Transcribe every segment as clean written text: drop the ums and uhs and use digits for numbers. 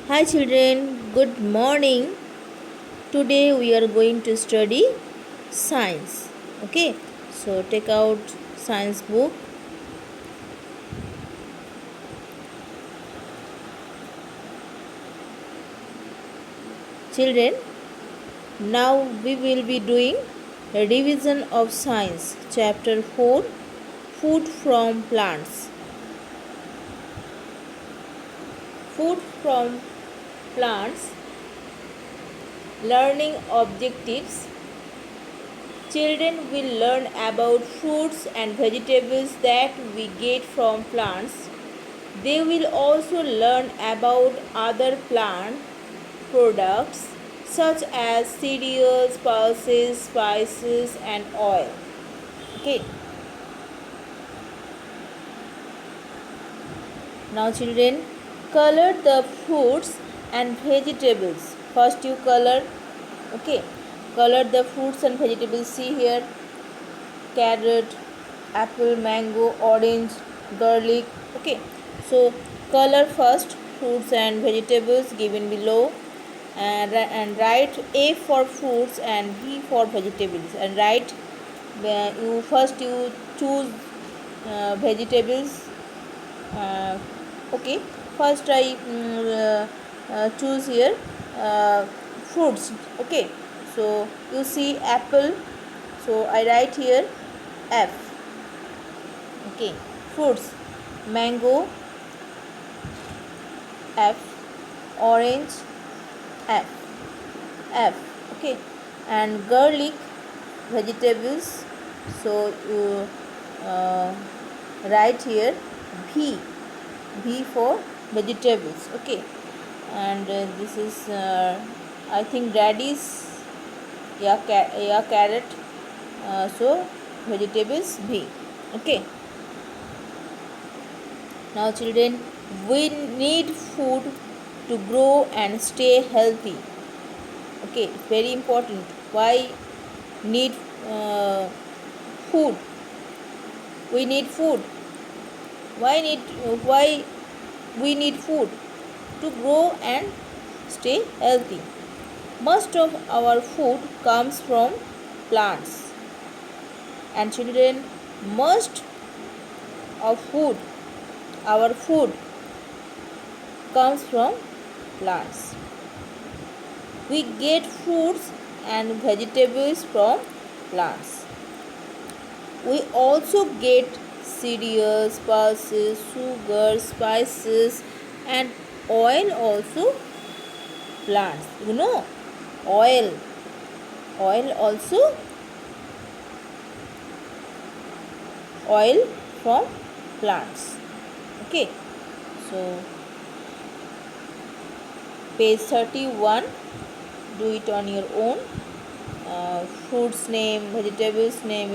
Hi children, good morning. Today we are going to study science. Okay, so take out science book. Children, now we will be doing a revision of science chapter 4, food from plants. Food from plants, learning objectives. Children will learn about fruits and vegetables that we get from plants. They will also learn about other plant products such as cereals, pulses, spices, and oil. Okay. Now, children, color the fruits and vegetables. First, you color. Okay. Color the fruits and vegetables. See here: carrot, apple, mango, orange, garlic. Okay, so color first fruits and vegetables given below, and write A for fruits and V for vegetables, and write you choose vegetables. uh, okay, first I choose here fruits. Okay, so you see apple, so I write here F. Okay, fruits: mango F, orange F, F. Okay, and garlic vegetables, so you uh, write here V, V for vegetables. Okay, and this is I think radish, yeah, carrot, so vegetables V. Okay, now children, we need food to grow and stay healthy. Okay, it's very important. Why need uh, food? We need food. Why we need food? To grow and stay healthy. Most of our food comes from plants. And children, most of food, our food comes from plants. We get fruits and vegetables from plants. We also get cereals, pulses, sugar, spices, and oil also plants. Oil. Oil also oil from plants. Okay. So page 31, do it on your own. Fruits name, vegetables name,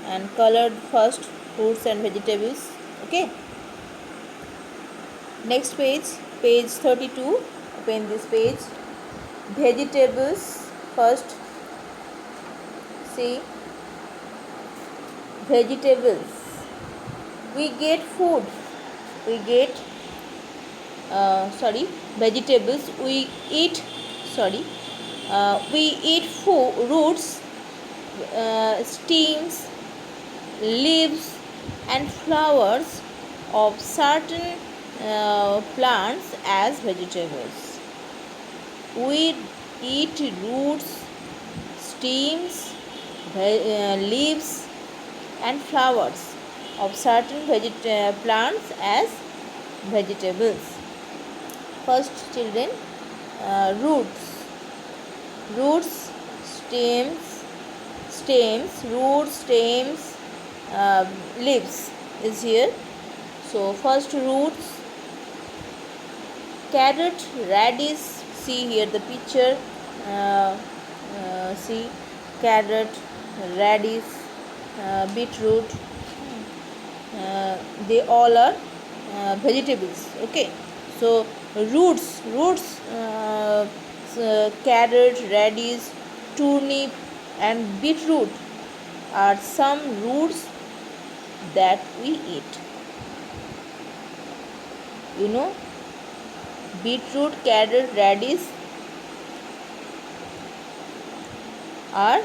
and colored first fruits and vegetables. Okay, next page, page 32. Open this page. Vegetables first. See, vegetables, we get food, we get vegetables, we eat food, roots, stems, leaves, and flowers of certain plants as vegetables. We eat roots, stems, leaves, and flowers of certain plants as vegetables. First, children, roots, stems, leaves is here. So first, roots: carrot, radish. See here the picture. See, carrot, radish, beetroot. They all are vegetables. Okay, so roots, carrot, radish, turnip, and beetroot are some roots that we eat. you know beetroot, carrot, radish are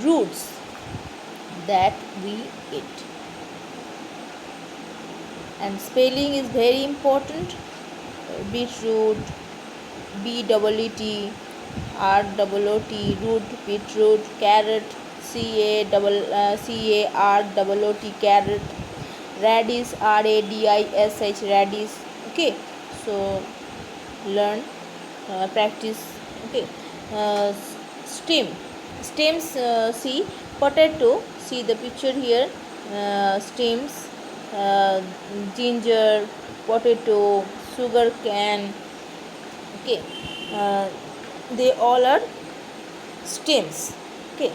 roots that we eat. And spelling is very important. Beetroot, B-E-E-T, R-O-O-T, root, beetroot, carrot, C-A-R-O-O-T, carrot, radish, R-A-D-I-S-H, radish. Okay, so learn, practice. Okay, stem, stems. See potato. See the picture here. Stems, uh, ginger, potato, sugar cane. Okay, uh, they all are stems. Okay,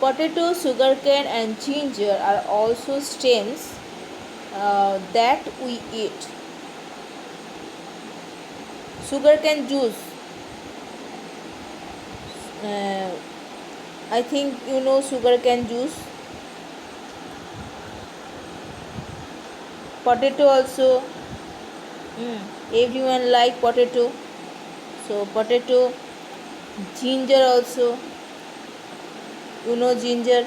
potato, sugarcane and ginger are also stems that we eat. Sugarcane juice, uh, I think you know sugarcane juice. Potato also, everyone like potato. So potato, ginger also, you know ginger.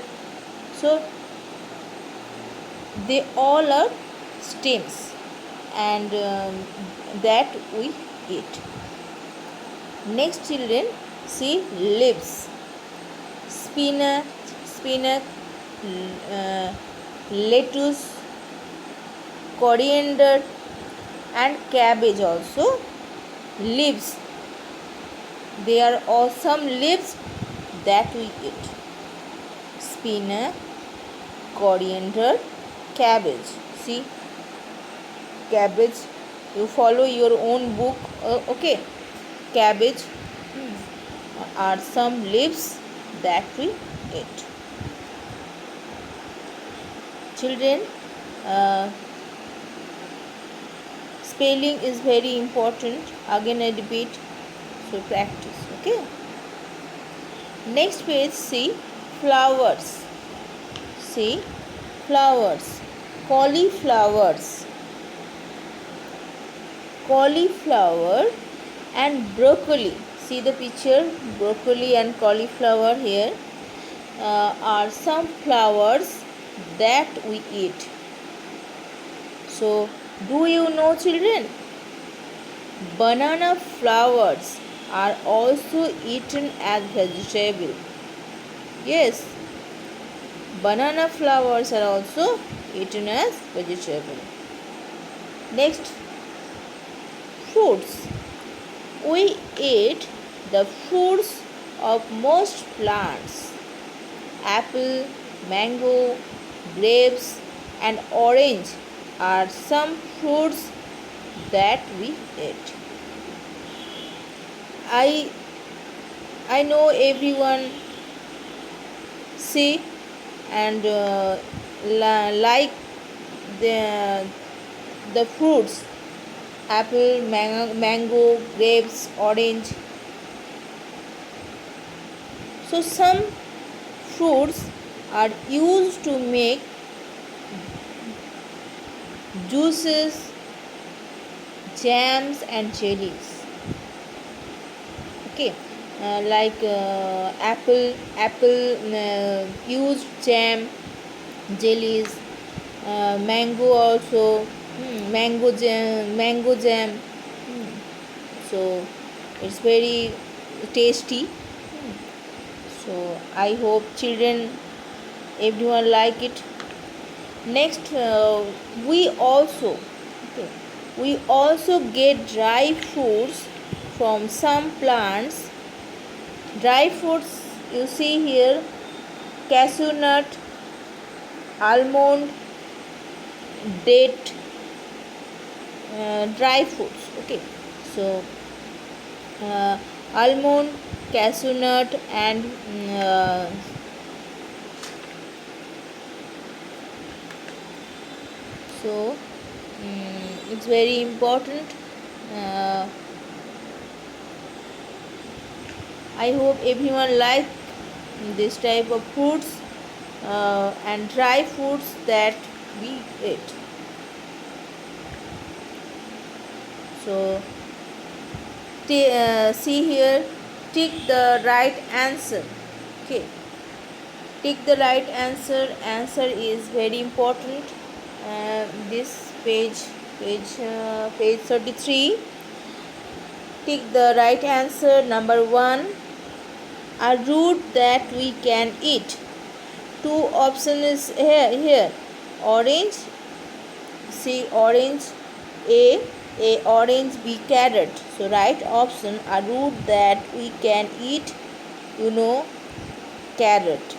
So they all are stems and that we eat. Next children, see leaves. Spinach, uh, lettuce, coriander and cabbage also leaves. They are awesome leaves that we eat. Spinach, coriander, cabbage. See cabbage, you follow your own book. Okay, cabbage are some leaves that we eat. Children, uh, spelling is very important. Again I repeat, so practice. Okay, next page, see flowers. See flowers, cauliflower and broccoli. See the picture, broccoli and cauliflower here are some flowers that we eat. So do you know children, banana flowers are also eaten as vegetable. Yes, banana flowers are also eaten as vegetable. Next, fruits. We eat the fruits of most plants. Apple, mango, grapes and orange are some fruits that we eat. I know everyone see and like the fruits, apple, mango, grapes, orange. So some fruits are used to make juices, jams and jellies. Okay, like apple used jam, jellies, mango also, mango jam. So it's very tasty. So I hope children, everyone like it. Next, we also get dry fruits from some plants. Dry fruits you see here, cashew nut, almond, date, dry fruits. Okay, so almond, cashew nut and so it's very important. I hope everyone like this type of fruits and dry fruits that we eat. So see here, tick the right answer. Okay, tick the right answer. Answer is very important. This page 33. Tick the right answer. Number 1, a root that we can eat. Two options is here. Orange, C orange, A orange, B carrot. So right option, a root that we can eat, carrot.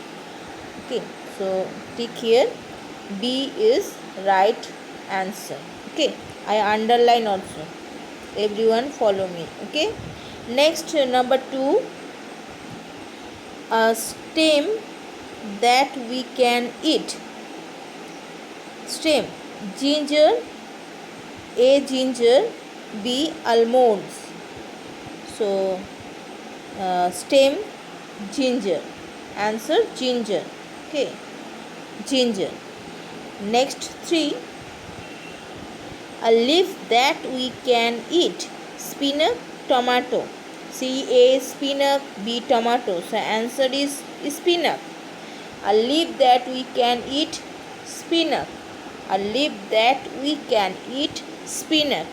Okay, so tick here. B is right answer. Okay, I underline also. Everyone follow me. Okay, next, number 2, a stem that we can eat. Stem, ginger, A ginger, B almonds. So stem, ginger. Answer, ginger. Okay, ginger. Next 3, a leaf that we can eat. Spinach, tomato. C A spinach, B tomato. So answer is spinach. A leaf that we can eat, spinach. A leaf that we can eat, spinach.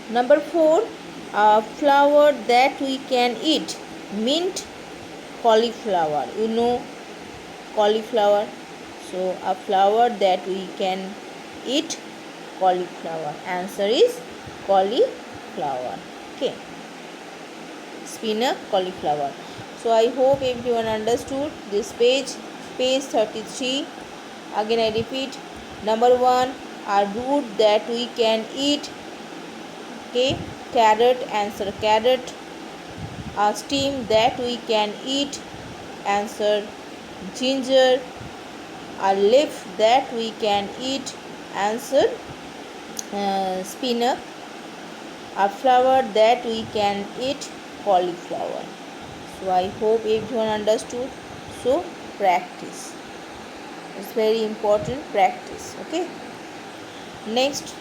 Number 4, a flower that we can eat. Mint, cauliflower. Cauliflower. So a flower that we can eat, cauliflower. Answer is cauliflower. Okay, spinach, cauliflower. So I hope everyone understood this page 33. Again I repeat, number 1, a root that we can eat. Okay, carrot. Answer, carrot. A stem that we can eat. Answer, ginger. A leaf that we can eat. Answer, spinach. A flower that we can eat, cauliflower. So I hope everyone understood. So practice. It's very important, practice. Okay. Next,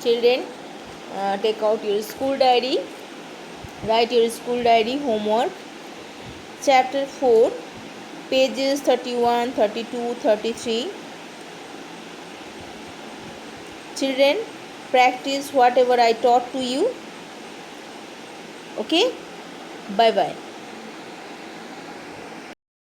children, take out your school diary. Write your school diary homework. Chapter 4, pages 31, 32, 33. Children, practice whatever I taught to you. Okay, bye bye.